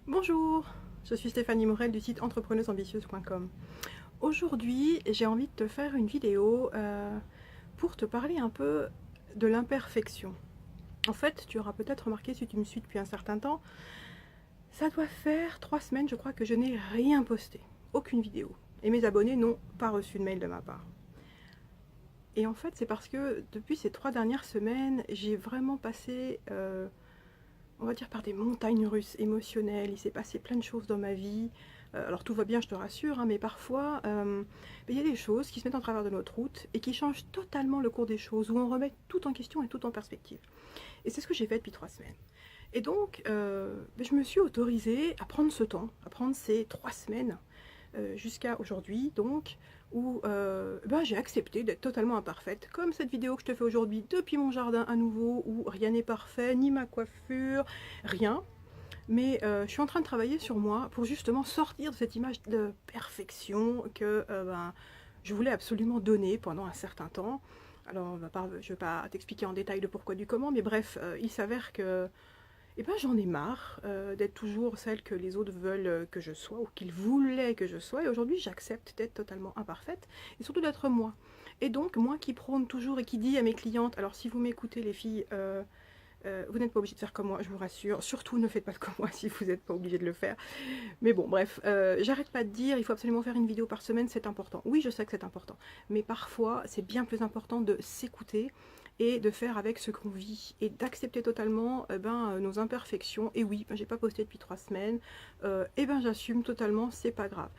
Bonjour, je suis Stéphanie Morel du site entrepreneuseambitieuse.com. Aujourd'hui, j'ai envie de te faire une vidéo pour te parler un peu de l'imperfection. En fait, tu auras peut-être remarqué si tu me suis depuis un certain temps, ça doit faire 3 semaines, je crois, que je n'ai rien posté, aucune vidéo. Et mes abonnés n'ont pas reçu de mail de ma part. Et en fait, c'est parce que depuis ces 3 dernières semaines, j'ai vraiment passé on va dire par des montagnes russes émotionnelles. Il s'est passé plein de choses dans ma vie. Alors tout va bien, je te rassure, hein, mais parfois, il y a des choses qui se mettent en travers de notre route et qui changent totalement le cours des choses, où on remet tout en question et tout en perspective. Et c'est ce que j'ai fait depuis 3 semaines. Et donc, je me suis autorisée à prendre ce temps, à prendre ces 3 semaines, jusqu'à aujourd'hui, donc, où j'ai accepté d'être totalement imparfaite, comme cette vidéo que je te fais aujourd'hui depuis mon jardin à nouveau, où rien n'est parfait, ni ma coiffure, rien. Mais je suis en train de travailler sur moi pour justement sortir de cette image de perfection que je voulais absolument donner pendant un certain temps. Alors, je ne vais pas t'expliquer en détail le pourquoi du comment, mais bref, il s'avère que j'en ai marre d'être toujours celle que les autres veulent que je sois ou qu'ils voulaient que je sois. Et aujourd'hui, j'accepte d'être totalement imparfaite et surtout d'être moi. Et donc, moi qui prône toujours et qui dit à mes clientes, alors si vous m'écoutez les filles, vous n'êtes pas obligé de faire comme moi, je vous rassure. Surtout, ne faites pas comme moi si vous n'êtes pas obligé de le faire. Mais bon, bref, j'arrête pas de dire, il faut absolument faire une vidéo par semaine, c'est important. Oui, je sais que c'est important. Mais parfois, c'est bien plus important de s'écouter et de faire avec ce qu'on vit et d'accepter totalement nos imperfections. Et oui, j'ai pas posté depuis 3 semaines, j'assume totalement, c'est pas grave.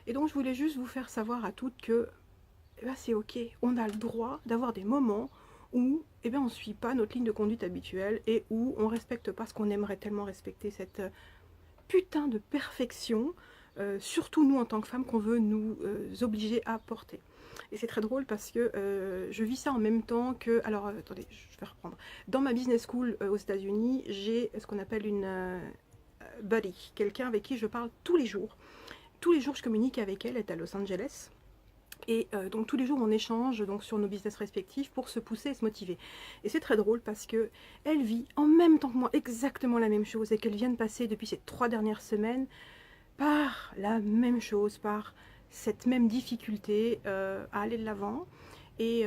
Et donc je voulais juste vous faire savoir à toutes que c'est ok, on a le droit d'avoir des moments où on ne suit pas notre ligne de conduite habituelle et où on respecte pas ce qu'on aimerait tellement respecter, cette putain de perfection, surtout nous en tant que femmes qu'on veut nous obliger à porter. Et c'est très drôle parce que je vis ça en même temps que... Alors, attendez, je vais reprendre. Dans ma business school aux États-Unis, j'ai ce qu'on appelle une buddy, quelqu'un avec qui je parle tous les jours. Tous les jours, je communique avec elle, elle est à Los Angeles. Et donc tous les jours on échange donc sur nos business respectifs pour se pousser et se motiver. Et c'est très drôle parce que elle vit en même temps que moi exactement la même chose et qu'elle vient de passer depuis ces 3 dernières semaines par la même chose, par cette même difficulté à aller de l'avant. Et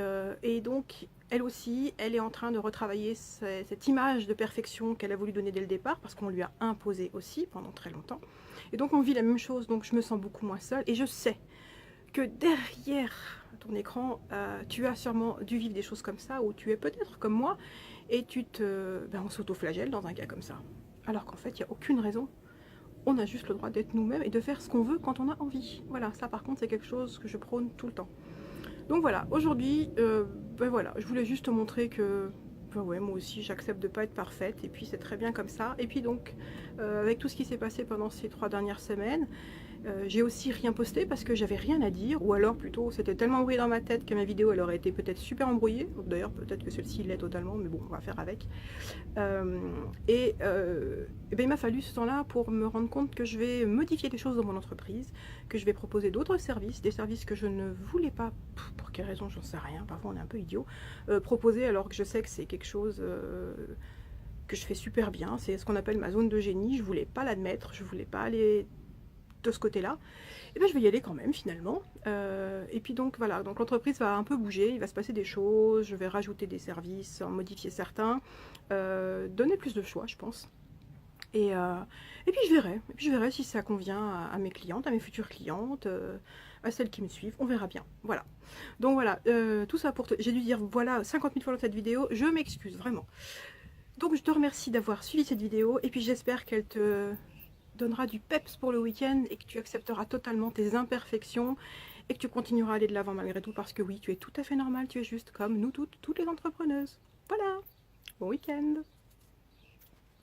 donc, elle aussi, elle est en train de retravailler cette image de perfection qu'elle a voulu donner dès le départ, parce qu'on lui a imposé aussi pendant très longtemps. Et donc, on vit la même chose, donc je me sens beaucoup moins seule. Et je sais que derrière ton écran, tu as sûrement dû vivre des choses comme ça, ou tu es peut-être comme moi, et on s'auto-flagelle dans un cas comme ça. Alors qu'en fait, il n'y a aucune raison. On a juste le droit d'être nous-mêmes et de faire ce qu'on veut quand on a envie. Voilà, ça par contre c'est quelque chose que je prône tout le temps. Donc voilà, aujourd'hui, je voulais juste te montrer que ouais, moi aussi j'accepte de ne pas être parfaite et puis c'est très bien comme ça. Et puis donc, avec tout ce qui s'est passé pendant ces 3 dernières semaines, j'ai aussi rien posté parce que j'avais rien à dire, ou alors plutôt c'était tellement embrouillé dans ma tête que ma vidéo elle aurait été peut-être super embrouillée. D'ailleurs peut-être que celle-ci l'est totalement, mais bon on va faire avec. Il m'a fallu ce temps-là pour me rendre compte que je vais modifier des choses dans mon entreprise, que je vais proposer d'autres services, des services que je ne voulais pas, pour quelle raison j'en sais rien, parfois on est un peu idiot, proposer alors que je sais que c'est quelque chose que je fais super bien, c'est ce qu'on appelle ma zone de génie, je voulais pas l'admettre, je voulais pas aller de ce côté-là, et je vais y aller quand même finalement. Et puis donc voilà, donc l'entreprise va un peu bouger, il va se passer des choses, je vais rajouter des services, en modifier certains, donner plus de choix je pense. Et puis je verrai si ça convient à mes clientes, à mes futures clientes, à celles qui me suivent, on verra bien. Voilà. Donc voilà, tout ça pour j'ai dû dire voilà 50 000 fois dans cette vidéo, je m'excuse vraiment. Donc je te remercie d'avoir suivi cette vidéo et puis j'espère qu'elle te donnera du peps pour le week-end et que tu accepteras totalement tes imperfections et que tu continueras à aller de l'avant malgré tout parce que oui, tu es tout à fait normal, tu es juste comme nous toutes les entrepreneuses. Voilà, bon week-end.